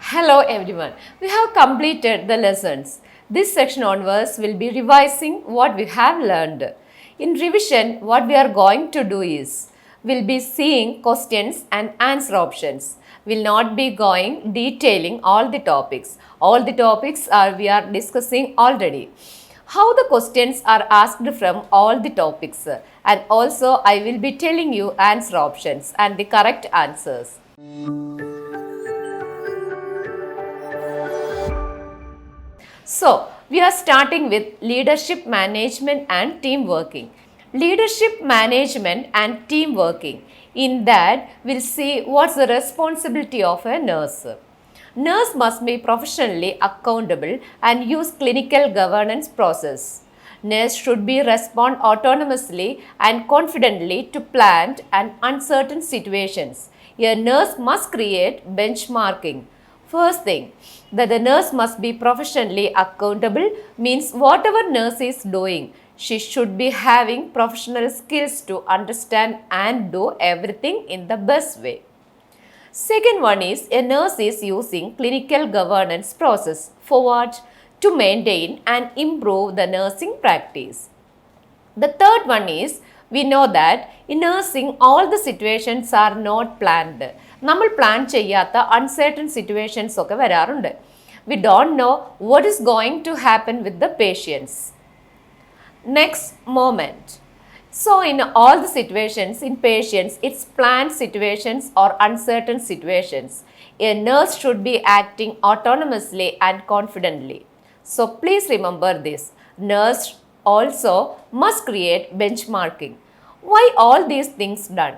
Hello everyone. We have completed the lessons. This section onwards will be revising what we have learned. In revision, what we are going to do is, we'll be seeing questions and answer options. We'll not be going detailing all the topics. All the topics we are discussing already. How the questions are asked from all the topics, and also I will be telling you answer options and the correct answers. So, we are starting with leadership management and team working. Leadership management and team working. In that, we'll see what's the responsibility of a nurse. Nurse must be professionally accountable and use clinical governance process. Nurse should be respond autonomously and confidently to planned and uncertain situations. A nurse must create benchmarking. First thing, that the nurse must be professionally accountable means whatever nurse is doing, she should be having professional skills to understand and do everything in the best way. Second one is, a nurse is using clinical governance process for what? To maintain and improve the nursing practice. The third one is, we know that in nursing all the situations are not planned. നമ്മൾ plan ചെയ്യാത്ത uncertain situations ഒക്കെ വരാറുണ്ട്. We don't know what is going to happen with the patients. Next moment. So in all the situations in patients, it's planned situations or uncertain situations. A nurse should be acting autonomously and confidently. So please remember this. Nurse also must create benchmarking. Why all these things done?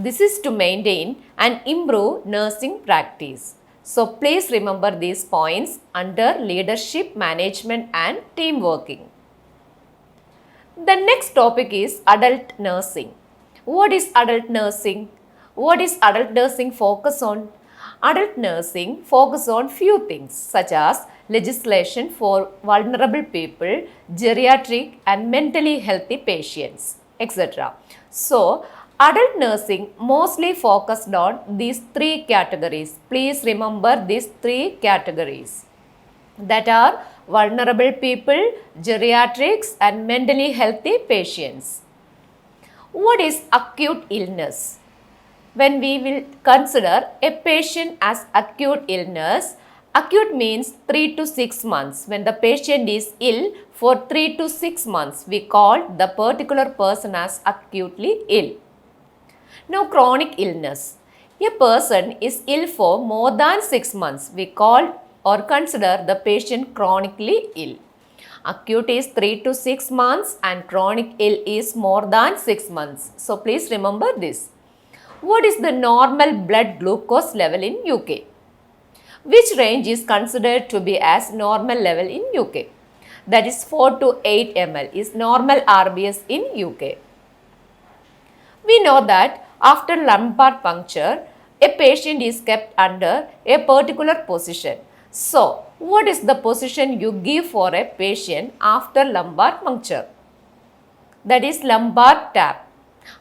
This is to maintain and improve nursing practice. So please remember these points under leadership management and team working. The next topic is adult nursing. What is adult nursing? What is adult nursing focus on? Adult nursing focus on few things such as legislation for vulnerable people, geriatric and mentally healthy patients, etc. So, adult nursing mostly focused on these three categories. Please remember these three categories. That are vulnerable people, geriatrics and mentally healthy patients. What is acute illness? When we will consider a patient as acute illness, acute means 3 to 6 months. When the patient is ill for 3 to 6 months, we call the particular person as acutely ill. Now, chronic illness. A person is ill for more than 6 months. We call or consider the patient chronically ill. Acute is 3 to 6 months and chronic ill is more than 6 months. So, please remember this. What is the normal blood glucose level in UK? Which range is considered to be as normal level in UK? That is 4 to 8 ml is normal RBS in UK. We know that after lumbar puncture, a patient is kept under a particular position. So, what is the position you give for a patient after lumbar puncture? That is lumbar tap.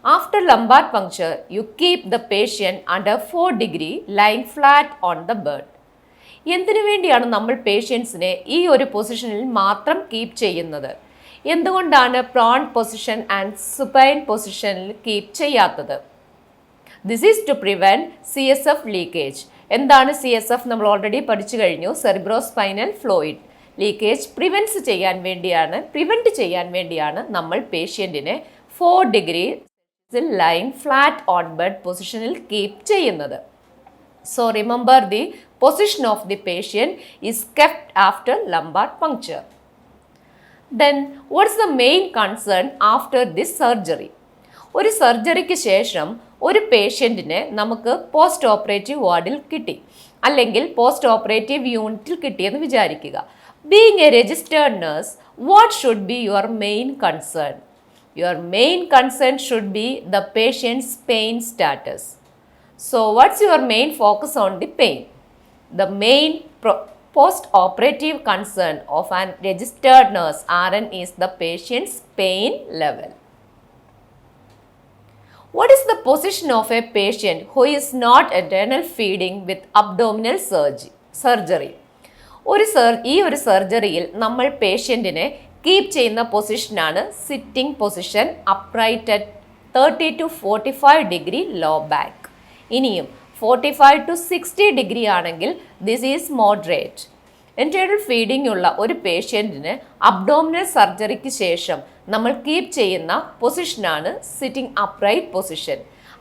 After lumbar puncture, you keep the patient under 4 degree lying flat on the bed. എന്തിനു വേണ്ടിയാണ് നമ്മൾ പേഷ്യൻസിനെ ഈ ഒരു പൊസിഷനിൽ മാത്രം keep ചെയ്യുന്നത്? എന്തുകൊണ്ടാണ് prone position and supine പൊസിഷനിൽ കീപ്പ് ചെയ്യാത്തത്? This is to prevent CSF leakage. എന്താണ് CSF? നമ്മൾ ഓൾറെഡി പഠിച്ചു കഴിഞ്ഞു. സെറിബ്രോസ്പൈനൽ ഫ്ലൂയിഡ് ലീക്കേജ് പ്രിവെൻറ്റ് ചെയ്യാൻ വേണ്ടിയാണ് നമ്മൾ പേഷ്യൻറ്റിനെ 4 degree lying flat on bed പൊസിഷനിൽ കീപ്പ് ചെയ്യുന്നത്. So remember the position of the patient is kept after lumbar puncture. Then what is the main concern after this surgery? ഒരു സർജറിക്ക് ശേഷം ഒരു പേഷ്യൻറ്റിനെ നമുക്ക് പോസ്റ്റ് ഓപ്പറേറ്റീവ് വാർഡിൽ കിട്ടി, അല്ലെങ്കിൽ പോസ്റ്റ് ഓപ്പറേറ്റീവ് യൂണിറ്റിൽ കിട്ടിയെന്ന് വിചാരിക്കുക. Being A registered nurse, what should be your main concern? Your main concern should be the patient's pain status. So, what's your main focus on the pain? The main post-operative concern of an registered nurse RN is the patient's pain level. What is the position of a patient who is not internal feeding with abdominal surgery? Surgery. ഈ ഒരു സർജറിയിൽ നമ്മൾ പേഷ്യൻറ്റിനെ keep ചെയ്യുന്ന പൊസിഷനാണ് sitting position, upright at 30 to 45 degree low back. ഇനിയും 45 to 60 degree ആണെങ്കിൽ this is moderate. Enteral feeding ഉള്ള ഒരു പേഷ്യൻറ്റിന് അബ്ഡോമിനൽ സർജറിക്ക് ശേഷം നമ്മൾ കീപ്പ് ചെയ്യുന്ന പൊസിഷനാണ് സിറ്റിംഗ് അപ്രൈറ്റ് പൊസിഷൻ.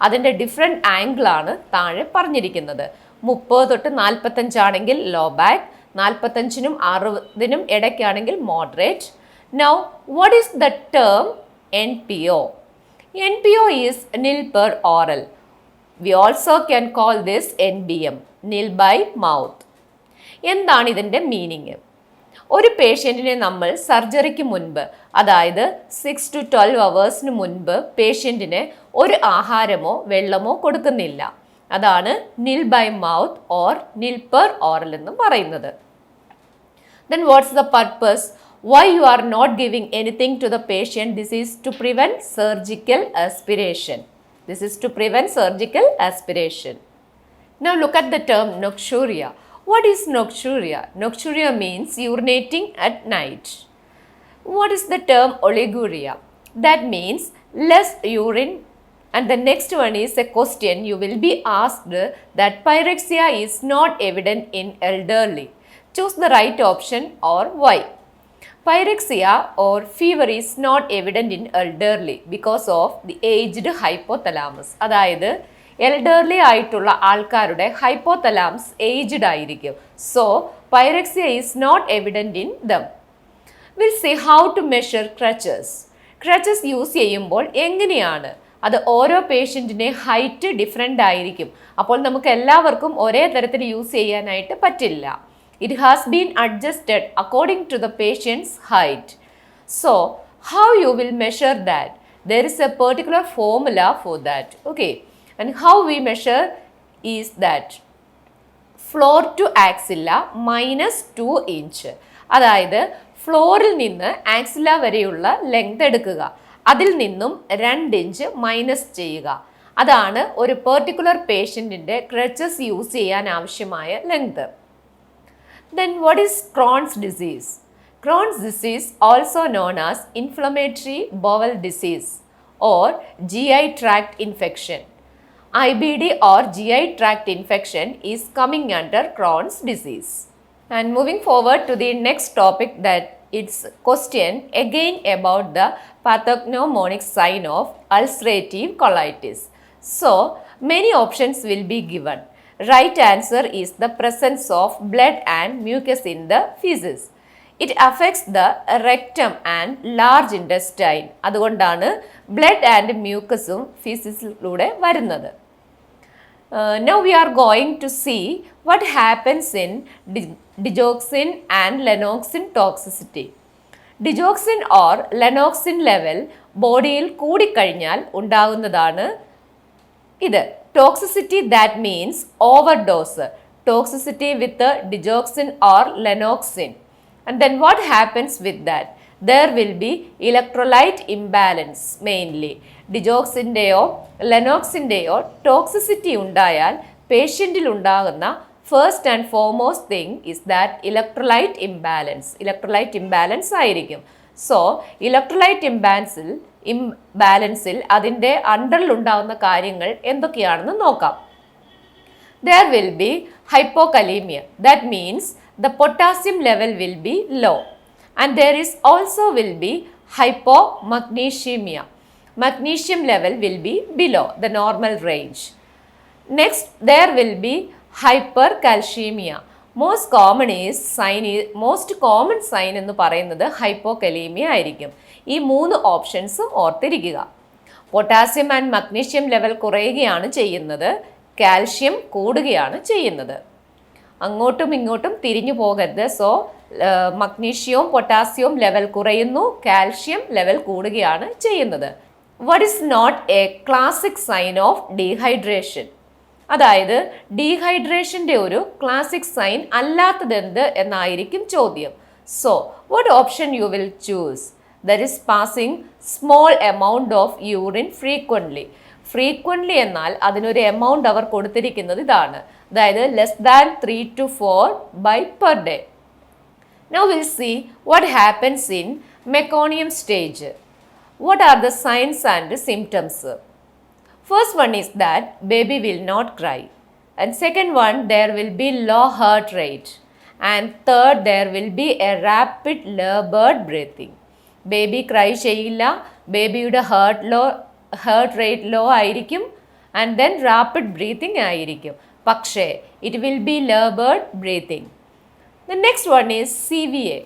അതിൻ്റെ ഡിഫറെൻറ്റ് ആംഗിളാണ് താഴെ പറഞ്ഞിരിക്കുന്നത്. 30 തൊട്ട് 45 ആണെങ്കിൽ ലോ ബാക്ക്, 45നും 60നും ഇടയ്ക്കാണെങ്കിൽ moderate. Now, what is the term NPO? NPO is nil per oral. We also can call this NBM, nil by mouth. എന്താണ് ഇതിൻ്റെ മീനിങ്? ഒരു പേഷ്യൻറ്റിനെ നമ്മൾ സർജറിക്ക് മുൻപ്, അതായത് 6 to 12 അവേഴ്സിന് മുൻപ് പേഷ്യൻറ്റിന് ഒരു ആഹാരമോ വെള്ളമോ കൊടുക്കുന്നില്ല. അതാണ് നിൽ ബൈ മൗത്ത് ഓർ നിൽ പെർ ഓറൽ എന്ന് പറയുന്നത്. Then what's the purpose? Why you are not giving anything to the patient? This is to prevent surgical aspiration. This is to prevent surgical aspiration. Now look at the term nocturia. What is nocturia? Nocturia means urinating at night. What is the term oliguria? That means less urine. And the next one is a question you will be asked that pyrexia is not evident in elderly. Choose the right option or why. Pyrexia or fever is not evident in elderly because of the aged hypothalamus. അതായത് elderly ആയിട്ടുള്ള ആൾക്കാരുടെ hypothalamus aged ആയിരിക്കും. So pyrexia is not evident in them. Will see how to measure crutches. Crutches use ചെയ്യുമ്പോൾ എങ്ങനെയാണ്? അത് ഓരോ പേഷ്യൻറ്റിൻ്റെ height different ആയിരിക്കും. അപ്പോൾ നമുക്ക് എല്ലാവർക്കും ഒരേ തരത്തിൽ യൂസ് ചെയ്യാനായിട്ട് പറ്റില്ല. It has been adjusted according to the patient's height. So, how you will measure that? There is a particular formula for that. Okay. And how we measure is that floor to axilla minus 2 inch. അതായത് ഫ്ലോറിൽ നിന്ന് axilla വരെയുള്ള length എടുക്കുക, അതിൽ നിന്നും 2 inch minus ചെയ്യുക. അതാണ് ഒരു പെർട്ടിക്കുലർ പേഷ്യൻറ്റിൻ്റെ ക്രച്ചസ് യൂസ് ചെയ്യാൻ ആവശ്യമായ length. Then what is Crohn's disease? Crohn's disease, also known as inflammatory bowel disease or GI tract infection. IBD or GI tract infection is coming under Crohn's disease. And moving forward to the next topic, that it's question again about the pathognomonic sign of ulcerative colitis. So many options will be given. Right answer is the presence of blood and mucus in the feces. It affects the rectum and large intestine. അതുകൊണ്ടാണ് blood and mucusഉം ഫീസിസിലൂടെ വരുന്നത്. Now we are going to see what happens in digoxin and lanoxin toxicity. Digoxin or lanoxin level ബോഡിയിൽ കൂടിക്കഴിഞ്ഞാൽ ഉണ്ടാകുന്നതാണ് ഇത്. Toxicity, that means overdose. Toxicity with the digoxin or lanoxin. And then what happens with that? There will be electrolyte imbalance mainly. Digoxin'deyo lanoxin'deyo toxicity ഉണ്ടായാൽ പേഷ്യൻറ്റിൽ ഉണ്ടാകുന്ന first and foremost thing is that electrolyte imbalance. Electrolyte imbalance ആയിരിക്കും. So electrolyte ഇംബാലൻസിൽ അതിൻ്റെ അണ്ടറിൽ ഉണ്ടാകുന്ന കാര്യങ്ങൾ എന്തൊക്കെയാണെന്ന് നോക്കാം. There will be hypokalemia. That means the potassium level will be low. And there is also will be hypomagnesemia. Magnesium level will be below the normal range. Next, there will be hypercalcemia. Most common sign എന്ന് പറയുന്നത് hypokalaemia ആയിരിക്കും. ഈ 3 ഓപ്ഷൻസും ഓർത്തിരിക്കുക. Potassium and magnesium level കുറയുകയാണ് ചെയ്യുന്നത്, calcium കൂടുകയാണ് ചെയ്യുന്നത്. അങ്ങോട്ടും ഇങ്ങോട്ടും തിരിഞ്ഞു പോകരുത്. സോ മഗ്നീഷ്യവും പൊട്ടാസ്യവും ലെവൽ കുറയുന്നു, കാൽഷ്യം ലെവൽ കൂടുകയാണ് ചെയ്യുന്നത്. What is not a classic sign of dehydration? അതായത് ഡീഹൈഡ്രേഷൻ്റെ ഒരു ക്ലാസിക് സൈൻ അല്ലാത്തതെന്ത് എന്നായിരിക്കും ചോദ്യം. So what option you will choose? That is passing small amount of urine frequently. Frequently എന്നാൽ അതിനൊരു എമൗണ്ട് അവർ കൊടുത്തിരിക്കുന്നത് ഇതാണ്. അതായത് less than 3 to 4 by per day. Now we'll see what happens in meconium stage. What are the signs and symptoms? First one is that baby will not cry. And second one, there will be low heart rate. And third, there will be a rapid labored breathing. Baby cry ചെയ്യില്ല, ബേബിയുടെ heart rate low ആയിരിക്കും, and then rapid breathing ആയിരിക്കും. പക്ഷേ it will be labored breathing. The next one is CVA.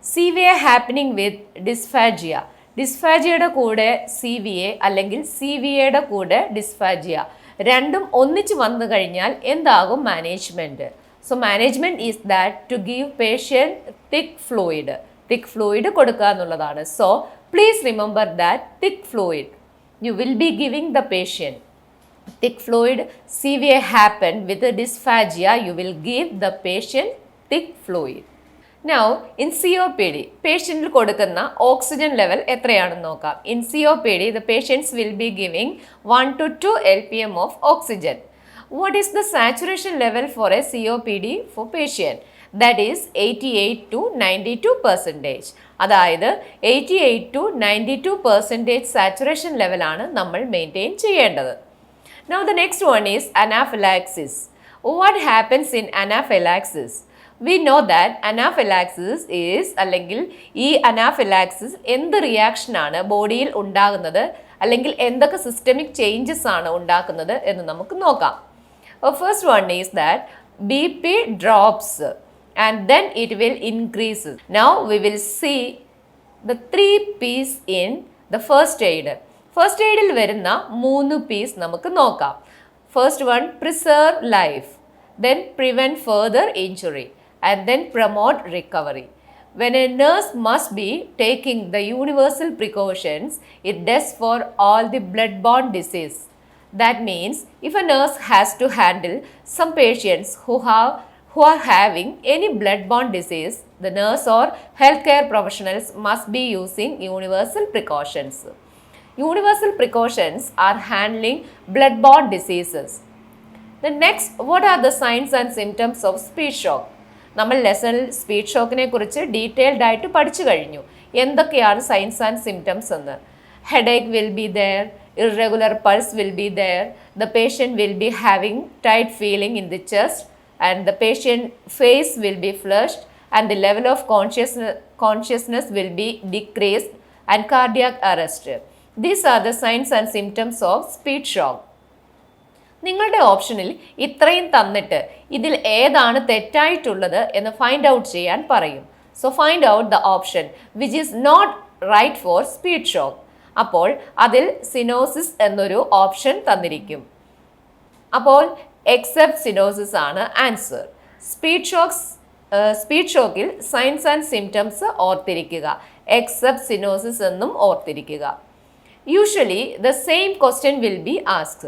CVA happening with dysphagia. ഡിസ്ഫാജിയയുടെ കൂടെ CVA അല്ലെങ്കിൽ CVAയുടെ കൂടെ ഡിസ്ഫാജിയ രണ്ടും ഒന്നിച്ച് വന്നു കഴിഞ്ഞാൽ എന്താകും management? So management is that to give patient thick fluid കൊടുക്കുക എന്നുള്ളതാണ്. So please remember that thick fluid you will be giving the patient thick fluid. CVA happened with the dysphagia, you will give the patient thick fluid. Now in COPD, patient കൊടുക്കുന്ന oxygen level എത്രയാണെന്ന് നോക്കാം. In COPD, the patients will be giving 1 to 2 lpm of oxygen. What is the saturation level for a COPD for patient? That is 88 to 92%. അതായത് 88 to 92% saturation level ആണ് നമ്മൾ maintain ചെയ്യേണ്ടത്. Now the next one is anaphylaxis. What happens in anaphylaxis? We know that anaphylaxis is അല്ലെങ്കിൽ ഈ anaphylaxis എന്ത് reaction ആണ് ബോഡിയിൽ ഉണ്ടാകുന്നത് അല്ലെങ്കിൽ എന്തൊക്കെ സിസ്റ്റമിക് ചേഞ്ചസ് ആണ് ഉണ്ടാക്കുന്നത് എന്ന് നമുക്ക് നോക്കാം. First one is that BP drops and then it will increase. Now we will see the 3 P's in the first aid. First എയ്ഡിൽ വരുന്ന 3 P's നമുക്ക് നോക്കാം. First one, preserve life, then prevent further injury and then promote recovery. When a nurse must be taking the universal precautions, it does for all the blood-borne disease. That means if a nurse has to handle some patients who are having any blood-borne disease, the nurse or healthcare professionals must be using universal precautions. Universal precautions are handling blood-borne diseases. The next, what are the signs and symptoms of speed shock? നമ്മൾ ലെസണിൽ speed ഷോക്കിനെ കുറിച്ച് detailed ആയിട്ട് പഠിച്ചു കഴിഞ്ഞു. എന്തൊക്കെയാണ് signs and symptoms എന്ന്. Headache will be there, irregular pulse will be there, the patient will be having tight feeling in the chest and the patient face will be flushed and the level of consciousness will be decreased and cardiac arrest. These are the signs and symptoms of speed shock. നിങ്ങളുടെ ഓപ്ഷനിൽ ഇത്രയും തന്നിട്ട് ഇതിൽ ഏതാണ് തെറ്റായിട്ടുള്ളത് എന്ന് find out ചെയ്യാൻ പറയും. So find out the option which is not right for speed shock. അപ്പോൾ അതിൽ സിനോസിസ് എന്നൊരു ഓപ്ഷൻ തന്നിരിക്കും. അപ്പോൾ എക്സെപ്റ്റ് സിനോസിസ് ആണ് ആൻസർ. സ്പീഡ് ഷോക്കിൽ സൈൻസ് ആൻഡ് സിംറ്റംസ് ഓർത്തിരിക്കുക, എക്സെപ്റ്റ് സിനോസിസ് എന്നും ഓർത്തിരിക്കുക. Usually the same question will be asked.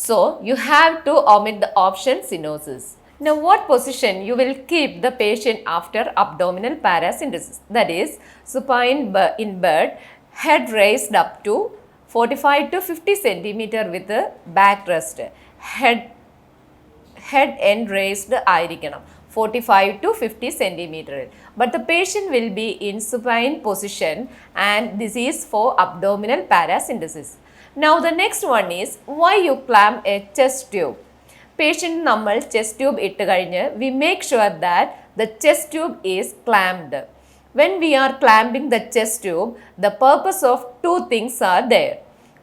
So you have to omit the option cyanosis. Now what position you will keep the patient after abdominal paracentesis? That is supine in bed, head raised up to 45 to 50 centimeter with the back rest. Head end raised ആയിരിക്കണം 45 to 50 centimeter. But the patient will be in supine position and this is for abdominal paracentesis. Now the next one is why you clamp a chest tube. Patient നമ്മൾ chest tube ഇട്ട് കഴിഞ്ഞ് we make sure that the chest tube is clamped. When we are clamping the chest tube, the purpose of 2 things are there.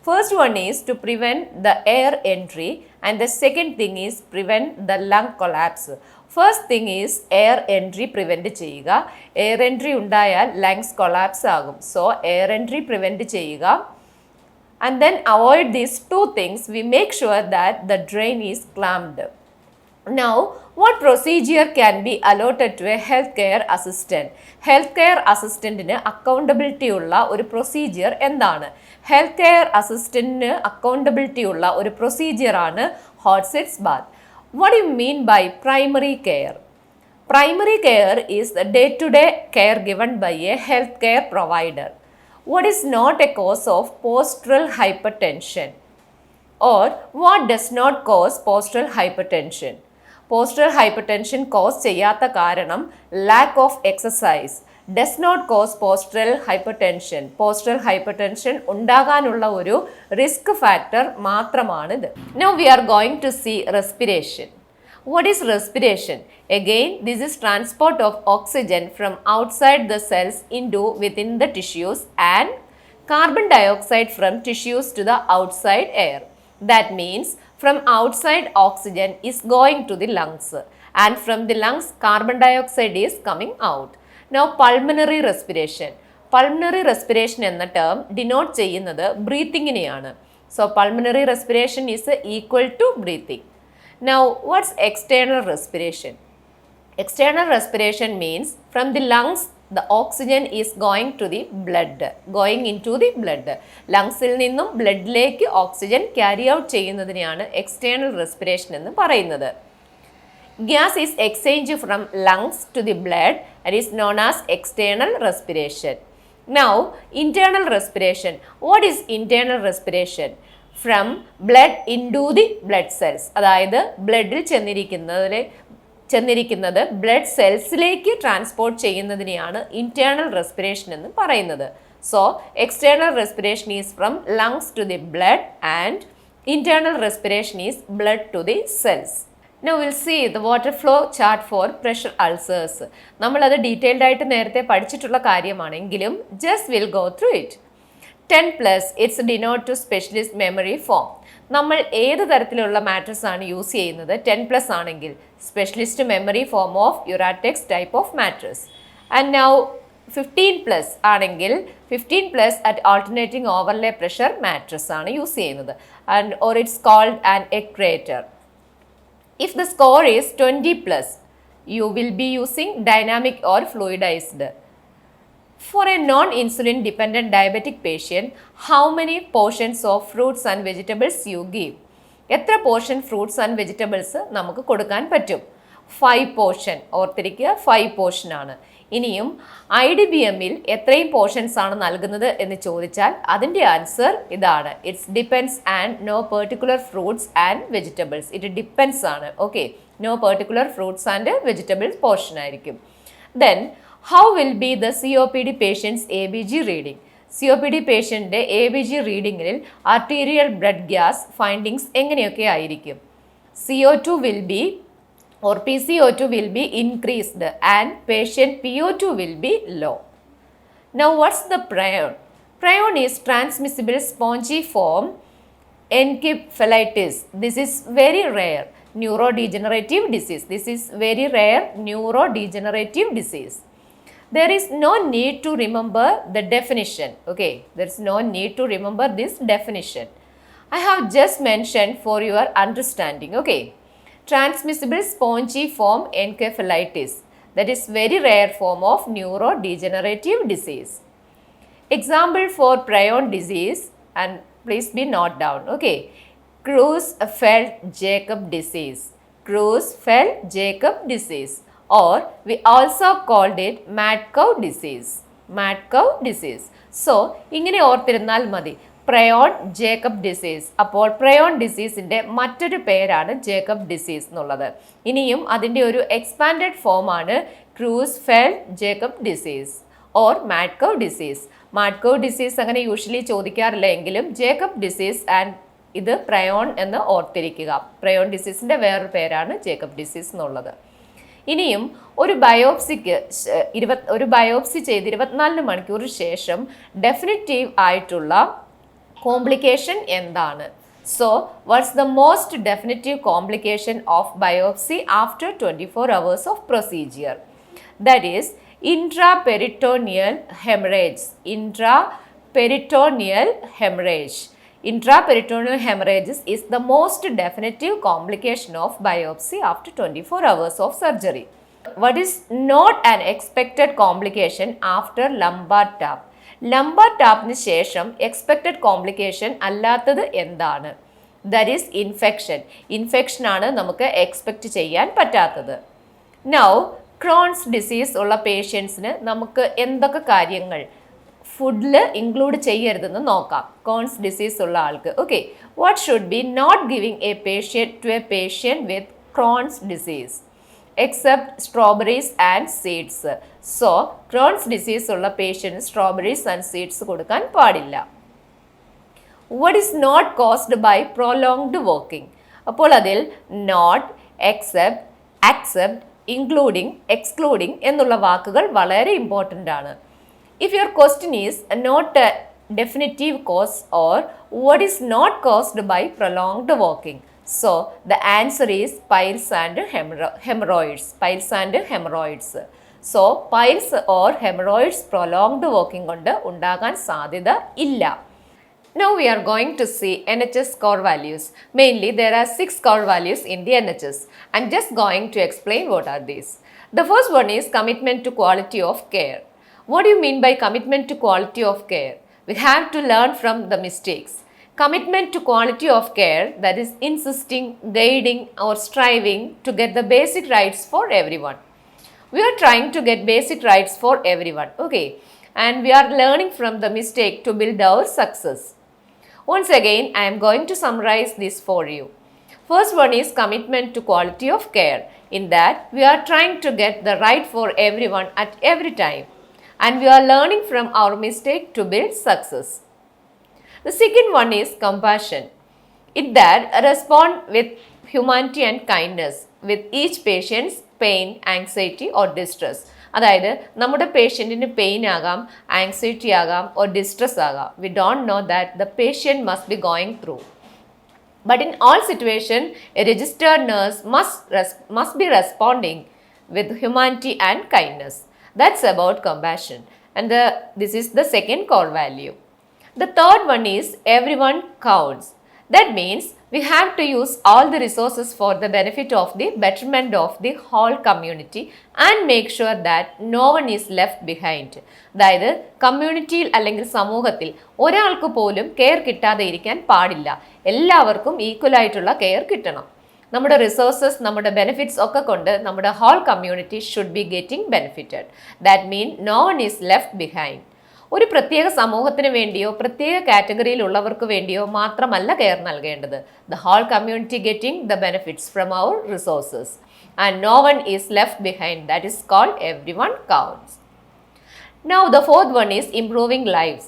First one is to prevent the air entry and the second thing is prevent the lung collapse. First thing is air entry prevent ചെയ്യുക. Air entry ഉണ്ടായാൽ lungs collapse ആകും. So air entry prevent ചെയ്യുക. And then avoid these 2 things. We make sure that the drain is clamped. Now, what procedure can be allotted to a healthcare assistant? Healthcare assistantന് accountability ഉള്ള ഒരു procedure എന്താണ്? Healthcare assistantന് accountability ഉള്ള ഒരു procedure ആണ് hot sits bath. What do you mean by primary care? Primary care is the day-to-day care given by a healthcare provider. What is not a cause of postural hypertension? Or what does not cause postural hypertension? Postural hypertension cause ചെയ്യാത്ത കാരണം lack of exercise does not cause postural hypertension. Postural hypertension ഉണ്ടാകാനുള്ള ഒരു risk factor മാത്രമാണിത്. Now we are going to see respiration. What is respiration? Again, this is transport of oxygen from outside the cells into within the tissues and carbon dioxide from tissues to the outside air. That means from outside oxygen is going to the lungs and from the lungs carbon dioxide is coming out. Now pulmonary respiration. Pulmonary respiration എന്ന term denote ചെയ്യുന്നത് breathing-നെയാണ്. So pulmonary respiration is equal to breathing. Now, what's external respiration? External respiration means from the lungs, the oxygen is going to the blood, going into the blood. Lungsil നിന്നും ബ്ലഡിലേക്ക് oxygen carry out ചെയ്യുന്നതിനെയാണ് external respiration എന്ന് പറയുന്നത്. Gas is exchanged from lungs to the blood and is known as external respiration. Now, internal respiration. What is internal respiration? From blood into the blood cells. അതായത് ബ്ലഡിൽ ചെന്നിരിക്കുന്നത് blood സെൽസിലേക്ക് transport ചെയ്യുന്നതിനെയാണ് internal respiration എന്ന് പറയുന്നത്. So external respiration is from lungs to the blood and internal respiration is blood to the cells. Now we'll see the water flow chart for pressure ulcers. നമ്മളത് detailed ആയിട്ട് നേരത്തെ പഠിച്ചിട്ടുള്ള കാര്യമാണെങ്കിലും just we'll go through it. 10+, it's denote to specialist memory form. നമ്മൾ ഏത് തരത്തിലുള്ള matrix ആണ് use ചെയ്യുന്നത്? 10+ ആണെങ്കിൽ specialist memory foam of Uratex type of mattress. And now 15+ ആണെങ്കിൽ 15+ at alternating overlay pressure mattress ആണ് യൂസ് ചെയ്യുന്നത്. And or it's called an equator. If the score is 20+, you will be using dynamic or fluidized. For a non-insulin dependent diabetic patient, how many portions of fruits and vegetables you give? എത്ര portion fruits and vegetables നമുക്ക് കൊടുക്കാൻ പറ്റും? 5 portion. ഓർത്തിരിക്കുക, 5 portion ആണ്. ഇനിയും IDBMൽ എത്രയും portions ആണ് നൽകുന്നത് എന്ന് ചോദിച്ചാൽ അതിൻ്റെ ആൻസർ ഇതാണ്. It's depends and no particular fruits and vegetables. It depends ആണ്. Okay, no particular fruits and vegetables portion ആയിരിക്കും. Then how will be the COPD patient's ABG reading? COPD പേഷ്യൻ്റെ ABG റീഡിങ്ങിൽ ആർട്ടീരിയൽ ബ്ലഡ് ഗ്യാസ് ഫൈൻഡിങ്സ് എങ്ങനെയൊക്കെ ആയിരിക്കും? CO2 will be or PCO2 will be increased and patient PO2 will be low. Now what's the prion? Prion is transmissible spongiform encephalitis. This is very rare neurodegenerative disease. This is very rare neurodegenerative disease. There is no need to remember the definition. Okay, there is no need to remember this definition. I have just mentioned for your understanding. Okay, transmissible spongiform encephalitis, that is very rare form of neurodegenerative disease. Example for prion disease, and please be note down. Okay, Creutzfeldt-jakob disease. Creutzfeldt-jakob disease. Or we also called it mad cow disease. Mad cow disease. So, ഇങ്ങനെ ഓർത്തിരുന്നാൽ മതി. പ്രയോൺ Jacob disease. അപ്പോൾ പ്രയോൺ ഡിസീസിൻ്റെ മറ്റൊരു പേരാണ് Jacob disease എന്നുള്ളത്. ഇനിയും അതിൻ്റെ ഒരു expanded ഫോമാണ് Creutzfeldt Jakob disease or mad cow disease. Mad cow disease അങ്ങനെ യൂഷ്വലി ചോദിക്കാറില്ല എങ്കിലും ജേക്കബ് ഡിസീസ് ആൻഡ് ഇത് പ്രയോൺ എന്ന് ഓർത്തിരിക്കുക. പ്രയോൺ ഡിസീസിൻ്റെ വേറൊരു പേരാണ് ജേക്കബ് ഡിസീസ് എന്നുള്ളത്. ഇനിയും ഒരു ബയോപ്സി ചെയ്ത് 24 മണിക്കൂറിന് ശേഷം ഡെഫിനിറ്റീവ് ആയിട്ടുള്ള കോംപ്ലിക്കേഷൻ എന്താണ്? So what's the most definitive complication of biopsy after 24 hours of procedure? That is intraperitoneal haemorrhage. Intraperitoneal haemorrhage. Intraperitoneal hemorrhages is the most definitive complication of biopsy after 24 hours of surgery. What is not an expected complication after lumbar tap? Lumbar tapന് ശേഷം expected complication അല്ലാത്തത് എന്താണ്? That is infection. Infection ആണ് നമുക്ക് expect ചെയ്യാൻ പറ്റാത്തത്. Now, Crohn's disease ഉള്ള പേഷ്യൻസിന് നമുക്ക് എന്തൊക്കെ കാര്യങ്ങൾ ഫുഡിൽ ഇൻക്ലൂഡ് ചെയ്യരുതെന്ന് നോക്കാം. ക്രോൺസ് ഡിസീസ് ഉള്ള ആൾക്ക്. Okay, what should be not giving a patient to a patient with Crohn's disease except strawberries and seeds. So, Crohn's disease ഉള്ള patients strawberries and seeds കൊടുക്കാൻ പാടില്ല. What is not caused by prolonged working? അപ്പോൾ അതിൽ not, except, accept, including, excluding എന്നുള്ള വാക്കുകൾ വളരെ important ആണ്. If your question is not a definitive cause or what is not caused by prolonged working, so the answer is piles and hemorrhoids. Piles and hemorrhoids. So piles or hemorrhoids prolonged working കൊണ്ട് ഉണ്ടാകാൻ സാധ്യത ഇല്ല. Now we are going to see NHS core values. Mainly there are 6 core values in the NHS. I'm just going to explain what are these. The first one is commitment to quality of care. What do you mean by commitment to quality of care? We have to learn from the mistakes. Commitment to quality of care, that is insisting, guiding or striving to get the basic rights for everyone. We are trying to get basic rights for everyone, okay? And we are learning from the mistake to build our success. Once again, I am going to summarize this for you. First one is commitment to quality of care. In that, we are trying to get the right for everyone at every time. And we are learning from our mistake to build success. The second one is compassion. In that, respond with humanity and kindness with each patient's pain, anxiety or distress. അതായത് നമ്മുടെ പേഷ്യൻറ്റിന് pain ആകാം, anxiety ആകാം or distress ആകാം. We don't know that the patient must be going through. But in all situations, a registered nurse must be responding with humanity and kindness. That's about compassion. And this is the second core value. The third one is everyone counts. That means we have to use all the resources for the benefit of the betterment of the whole community and make sure that no one is left behind. അതായത് കമ്മ്യൂണിറ്റിയിൽ അല്ലെങ്കിൽ സമൂഹത്തിൽ ഒരാൾക്ക് പോലും care കിട്ടാതെ ഇരിക്കാൻ പാടില്ല. എല്ലാവർക്കും ഈക്വൽ ആയിട്ടുള്ള കെയർ കിട്ടണം. നമ്മുടെ റിസോഴ്സസ്, നമ്മുടെ ബെനിഫിറ്റ്സ് ഒക്കെ കൊണ്ട് നമ്മുടെ whole community should be getting benefited. That mean no one is left behind. ഒരു പ്രത്യേക സമൂഹത്തിന് വേണ്ടിയോ പ്രത്യേക കാറ്റഗറിയിലുള്ളവർക്ക് വേണ്ടിയോ മാത്രമല്ല കെയർ നൽകേണ്ടത്. The whole community getting the benefits from our resources and no one is left behind. That is called every one counts. Now the fourth one is improving lives.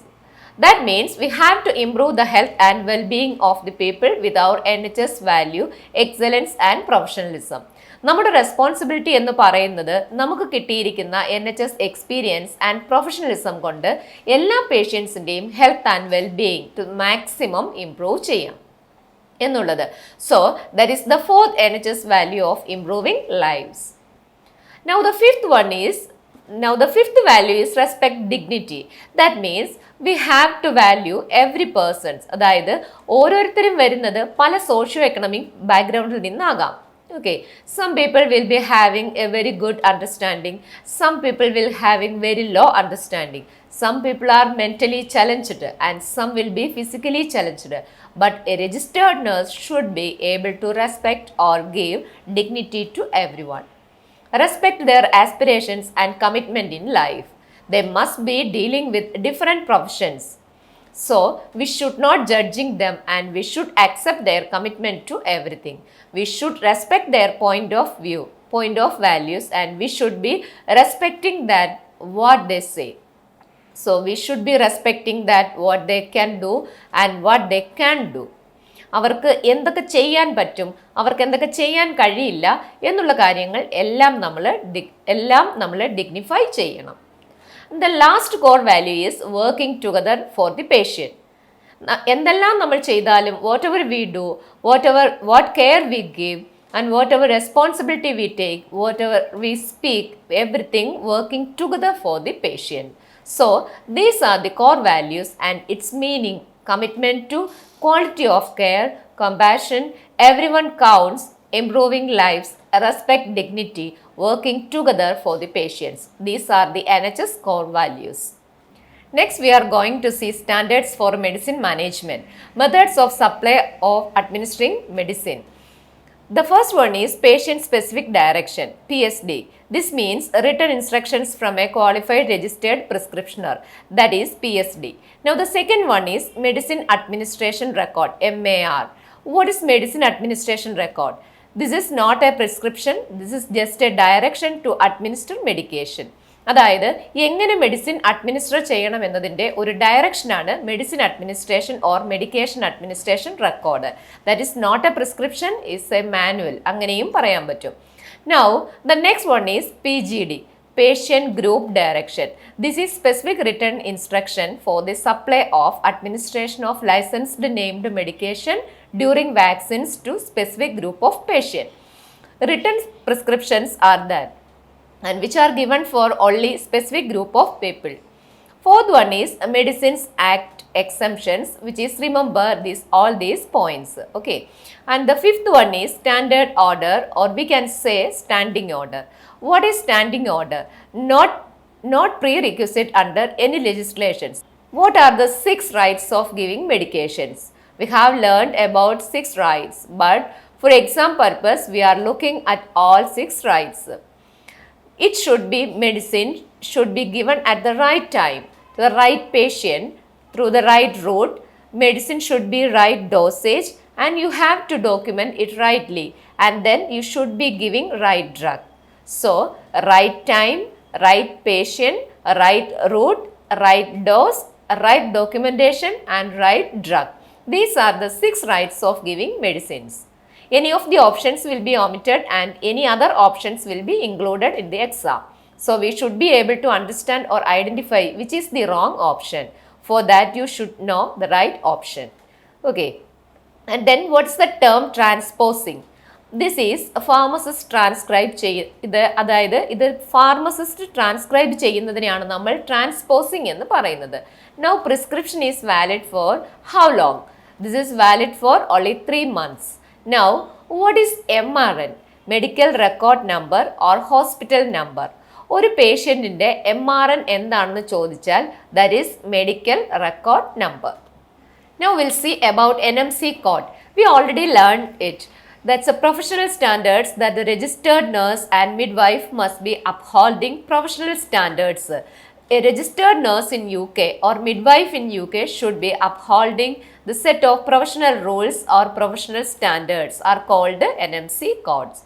That means we have to improve the health and well-being of the people with our NHS value, excellence and professionalism. നമ്മുടെ responsibility എന്ന് പറയുന്നത് നമുക്ക് കിട്ടിയിരിക്കുന്ന NHS experience and professionalism കൊണ്ട് എല്ലാ പേഷ്യൻസിൻ്റെയും health and wellbeing to maximum improve ചെയ്യാം എന്നുള്ളത്. So that is the fourth NHS value of improving lives. Now the fifth value is respect dignity. That means we have to value every person. അതായത് ഓരോരുത്തരും വരുന്നത് പല socio economic ബാക്ക്ഗ്രൗണ്ടിൽ നിന്നാകാം. Okay, some people will be having a very good understanding. Some people will having very low understanding. Some people are mentally challenged and some will be physically challenged. But a registered nurse should be able to respect or give dignity to everyone. Respect their aspirations and commitment in life. They must be dealing with different professions. So, we should not judging them and we should accept their commitment to everything. We should respect their point of view, point of values and we should be respecting that what they say. So, we should be respecting that what they can do and what they can do. അവർക്ക് എന്തൊക്കെ ചെയ്യാൻ പറ്റും, അവർക്ക് എന്തൊക്കെ ചെയ്യാൻ കഴിയില്ല എന്നുള്ള കാര്യങ്ങൾ എല്ലാം നമ്മൾ ഡിഗ്നിഫൈ ചെയ്യണം. The last core value is working together for the patient. എന്തെല്ലാം നമ്മൾ ചെയ്താലും whatever we do, what care we give and whatever responsibility we take, whatever we speak, everything working together for the patient. So these are the core values and its meaning: commitment to quality of care, compassion, everyone counts, improving lives, respect dignity, working together for the patients. These are the NHS core values. Next, we are going to see standards for medicine management, methods of supply of administering medicine. The first one is patient-specific direction, PSD. This means written instructions from a qualified registered prescriptioner, that is PSD. Now, the second one is medicine administration record, MAR. What is medicine administration record? This is not a prescription, this is just a direction to administer medication. അതായത് എങ്ങനെ medicine administer ചെയ്യണം എന്നതിൻ്റെ ഒരു ഡയറക്ഷനാണ് medicine administration or medication administration record. That is not a prescription, is a manual, അങ്ങനെയും പറയാൻ പറ്റും. Now the next one is PGD, Patient Group Direction. This is specific written instruction for the supply of administration of licensed named medication during vaccines to specific group of patient. Written prescriptions are there and which are given for only specific group of people. Fourth one is Medicines Act exemptions, which is remember all these points. Okay, and the fifth one is standard order, or we can say standing order. What is standing order? Not prerequisite under any legislations. What are the 6 rights of giving medications? We have learned about 6 rights, but for exam purpose we are looking at all 6 rights. It should be medicine should be given at the right time to the right patient through the right route. Medicine should be right dosage and you have to document it rightly, and then you should be giving right drug. So right time, right patient, right route, right dose, right documentation and right drug. These are the 6 rights of giving medicines. Any of the options will be omitted and any other options will be included in the exam. So we should be able to understand or identify which is the wrong option. For that you should know the right option. Okay. And then what's the term transposing? This is a pharmacist transcribe അതായത് ഇത് pharmacist transcribe ചെയ്യുന്നതിനെയാണ് നമ്മൾ transposing എന്ന് പറയുന്നത്. Now prescription is valid for how long? This is valid for only 3 months. Now what is MRN? Medical Record Number or Hospital Number. ഒരു പേഷ്യൻറ്റിൻ്റെ MRN എന്താണെന്ന് ചോദിച്ചാൽ that is Medical Record Number. Now we'll see about NMC Code. We already learned it. That's a professional standards that the registered nurse and midwife must be upholding professional standards. A registered nurse in UK or midwife in UK should be upholding the set of professional rules or professional standards are called NMC codes.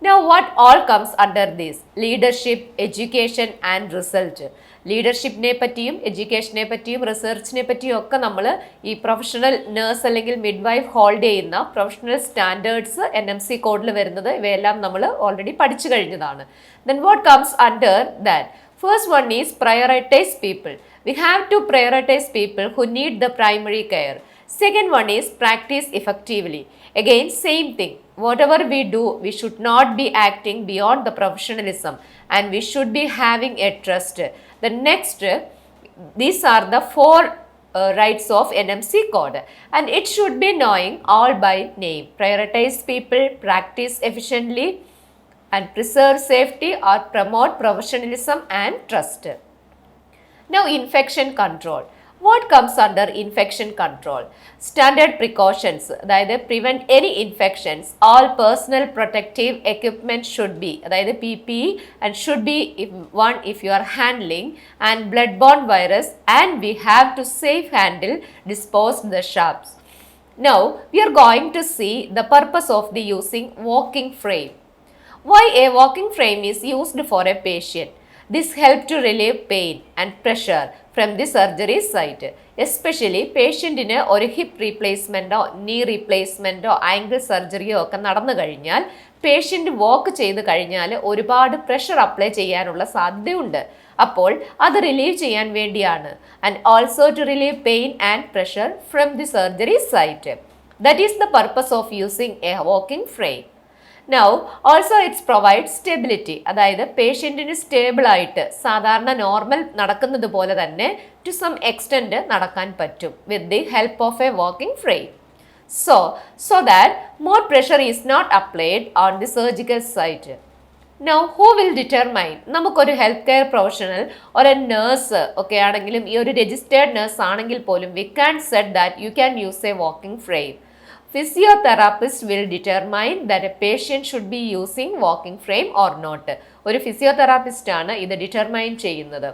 Now what all comes under this? Leadership, education and research. ലീഡർഷിപ്പിനെ പറ്റിയും എഡ്യൂക്കേഷനെ പറ്റിയും റിസർച്ചിനെ പറ്റിയും ഒക്കെ നമ്മൾ ഈ professional nurse അല്ലെങ്കിൽ midwife hold ചെയ്യുന്ന professional standards NMC കോഡിൽ വരുന്നത് ഇവയെല്ലാം നമ്മൾ ഓൾറെഡി പഠിച്ചു കഴിഞ്ഞതാണ്. Then what comes under that? First one is prioritize people. We have to prioritize people who need the primary care. Second one is practice effectively. Again, same thing. Whatever we do, we should not be acting beyond the professionalism and we should be having a trust. The next, these are the 4 rights of NMC code and it should be knowing all by name. Prioritize people, practice efficiently and preserve safety or promote professionalism and trust. Now infection control. What comes under infection control? Standard precautions, അതായത് prevent any infections. All personal protective equipment should be, അതായത് PPE and should be if you are handling and bloodborne virus, and we have to safe handle dispose the sharps. Now we are going to see the purpose of the using walking frame. Why a walking frame is used for a patient? This helps to relieve pain and pressure from the surgery site. Especially പേഷ്യൻറ്റിന് ഒരു hip റീപ്ലേസ്മെൻറ്റോ നീ റീപ്ലേസ്മെൻറ്റോ angle സർജറിയോ ഒക്കെ നടന്നു കഴിഞ്ഞാൽ patient വാക്ക് ചെയ്ത് കഴിഞ്ഞാൽ ഒരുപാട് pressure apply ചെയ്യാനുള്ള സാധ്യതയുണ്ട്. അപ്പോൾ അത് റിലീവ് ചെയ്യാൻ വേണ്ടിയാണ്. And also to relieve pain and pressure from the surgery site. That is the purpose of using a walking frame. Now also it provides stability, അതായത് പേഷ്യൻറ്റിന് സ്റ്റേബിളായിട്ട് സാധാരണ നോർമൽ നടക്കുന്നത് പോലെ തന്നെ ടു സം എക്സ്റ്റെൻറ്റ് നടക്കാൻ പറ്റും with the help of A walking frame. So that more pressure is not applied on the surgical site. Now who will determine? നമുക്കൊരു health care professional ഒരു nurse ഒക്കെ ആണെങ്കിലും ഈ ഒരു രജിസ്റ്റേർഡ് നേഴ്സ് ആണെങ്കിൽ പോലും we can't set that you can use a walking frame. Physiotherapist will determine that a patient should be using walking frame or not. ഒരു physiotherapist ആണ് ഇത് ഡിറ്റർമൈൻ ചെയ്യുന്നത്.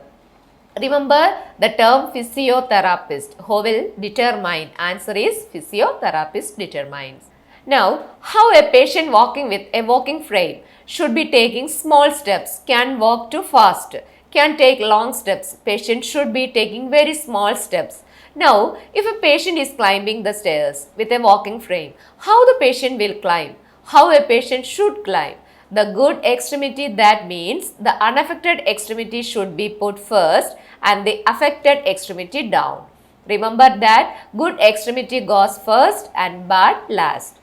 Remember the term physiotherapist. Who will determine? Answer is physiotherapist determines. Now, how a patient walking with a walking frame should be taking small steps, can walk too fast, can take long steps. Patient should be taking very small steps. Now, if a patient is climbing the stairs with a walking frame, how the patient will climb? How a patient should climb? The good extremity, that means the unaffected extremity should be put first and the affected extremity down. Remember that good extremity goes first and bad last.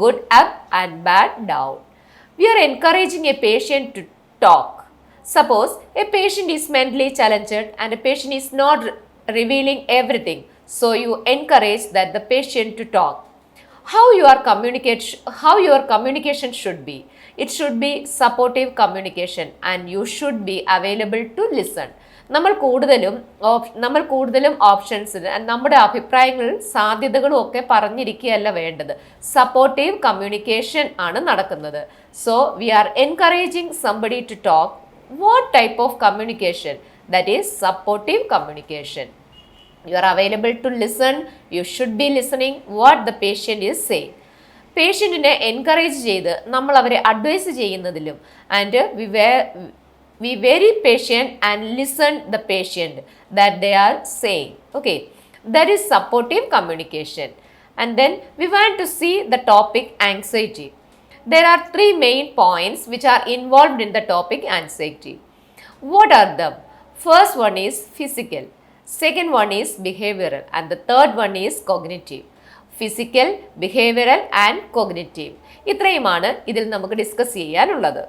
Good up and bad down. We are encouraging a patient to talk. Suppose a patient is mentally challenged and a patient is not revealing everything. So you encourage that the patient to talk. How your communication should be. It should be supportive communication and you should be available to listen. നമ്മൾ കൂടുതലും options നമ്മുടെ അഭിപ്രായങ്ങളും സാധ്യതകളും ഒക്കെ പറഞ്ഞിരിക്കുകയല്ല വേണ്ടത്. Supportive communication ആണ് നടക്കുന്നത്. So we are encouraging somebody to talk. What type of communication? That is supportive communication. You are available to listen. You should be listening what the patient is saying. പേഷ്യൻറ്റിനെ encourage ചെയ്ത് നമ്മൾ അവരെ advise ചെയ്യുന്നതിലും ആൻഡ് we very patient and listen the patient that they are saying. Okay, that is supportive communication. And then we want to see the topic anxiety. There are three main points which are involved in the topic anxiety. What are them? First one is physical, second one is behavioral, and the third one is cognitive. Physical, behavioral and cognitive. ഇത്രയുമാണ് ഇതിൽ നമുക്ക് discuss ചെയ്യാനുള്ളത്.